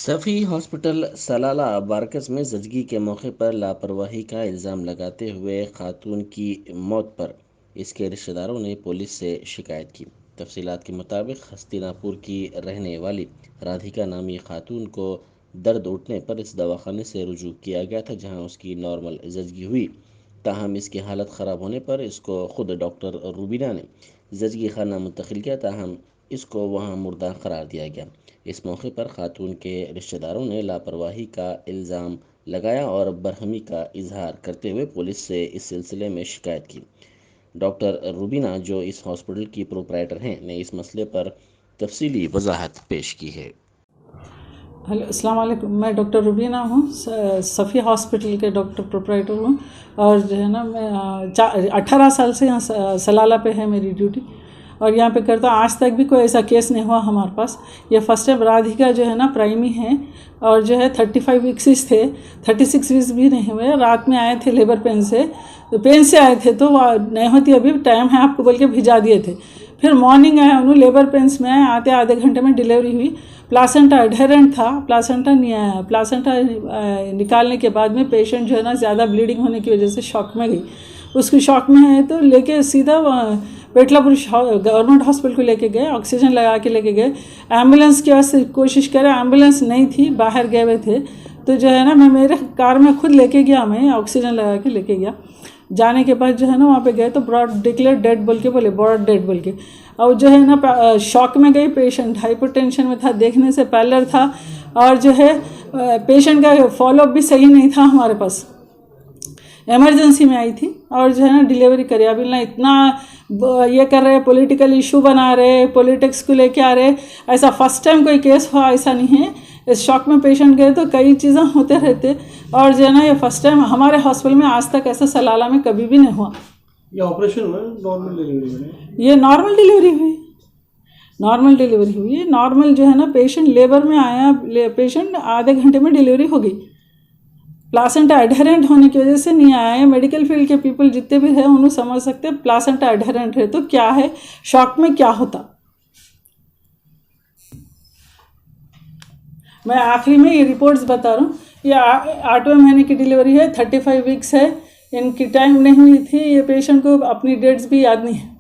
Safi hospital सलाला Barkas में ज़चगी के मौके पर लापरवाही का इल्ज़ाम लगाते हुए खातून की मौत पर इसके रिश्तेदारों ने पुलिस से शिकायत की। तफसीलात के मुताबिक हस्तिनापुर की रहने वाली राधिका नामी खातून को दर्द उठने पर इस दवाखाने से रुजू किया गया था, जहां उसकी नॉर्मल ज़चगी हुई। ताहम इसकी हालत ख़राब होने पर इसको खुद डॉक्टर रूबीना ने ज़चगी खाना मुंतकिल किया, ताहम इसको वहां मुर्दा करार दिया गया। इस मौके पर खातून के रिश्तेदारों ने लापरवाही का इल्ज़ाम लगाया और बरहमी का इजहार करते हुए पुलिस से इस सिलसिले में शिकायत की। डॉक्टर रूबीना, जो इस हॉस्पिटल की प्रोप्राइटर हैं, ने इस मसले पर तफसीली वजाहत पेश की है। हेलो, अस्सलाम वालेकुम। मैं डॉक्टर रुबीना हूँ, सफ़ी हॉस्पिटल के डॉक्टर प्रोप्राइटर हूँ। और जो है ना, मैं 18 साल से यहाँ सलाला पे है मेरी ड्यूटी, और यहाँ पे करता हूँ। आज तक भी कोई ऐसा केस नहीं हुआ हमारे पास। ये फर्स्ट टाइम राधिका जो है ना प्राइमी है, और जो है 35 वीक्स थे, 36 वीक्स भी नहीं हुए। रात में आए थे लेबर पेन से, तो पेन से आए थे तो नहीं होती, अभी टाइम है आपको बोल के भिजा दिए थे। फिर मॉर्निंग आए, उन्होंने लेबर पेन्स में आए, आते आधे घंटे में डिलीवरी हुई। प्लासेंटा एडहेरेंट था, प्लासेंटा नहीं आया। प्लासेंटा निकालने के बाद में पेशेंट जो है ना ज़्यादा ब्लीडिंग होने की वजह से शॉक में गई। उसकी शॉक में है तो लेके सीधा पेटलापुर गवर्नमेंट हॉस्पिटल को लेके गए, ऑक्सीजन लगा के लेके गए। एम्बुलेंस की वास्ते कोशिश करे, एम्बुलेंस नहीं थी, बाहर गए हुए थे। तो जो है ना, मैं मेरे कार में खुद लेके गया, मैं ऑक्सीजन लगा के लेके गया। जाने के बाद जो है ना, वहाँ पे गए तो ब्रॉड डिक्लेयर डेड बोल के बोले, ब्रॉड डेड बोल के। और जो है ना, शॉक में गई। पेशेंट हाइपरटेंशन में था, देखने से पैलर था, और जो है पेशेंट का फॉलोअप भी सही नहीं था हमारे पास। इमरजेंसी में आई थी, और जो है ना डिलीवरी करी। अभी ना इतना ये कर रहे, पॉलिटिकल इशू बना रहे, पॉलिटिक्स को लेके आ रहे। ऐसा फर्स्ट टाइम कोई केस हुआ ऐसा नहीं है। इस शॉक में पेशेंट गए तो कई चीज़ें होते रहते, और जो है ना ये फर्स्ट टाइम हमारे हॉस्पिटल में, आज तक ऐसा सलाला में कभी भी नहीं हुआ। ये ऑपरेशन हुआ, नॉर्मल डिलीवरी हुई? ये नॉर्मल डिलीवरी हुई, नॉर्मल डिलीवरी हुई। नॉर्मल जो है ना, पेशेंट लेबर में आया, पेशेंट आधे घंटे में डिलीवरी हो गई। प्लासेंटा एडहेरेंट होने की वजह से नहीं आया है। मेडिकल फील्ड के पीपल जितने भी हैं उन्हें समझ सकते हैं, प्लासेंटा एडहेरेंट है तो क्या है, शॉक में क्या होता। मैं आखिरी में ये रिपोर्ट्स बता रहा हूँ। ये 8वें महीने की डिलीवरी है, 35 वीक्स है। इनकी टाइम नहीं हुई थी। ये पेशेंट को अपनी डेट्स भी याद नहीं है।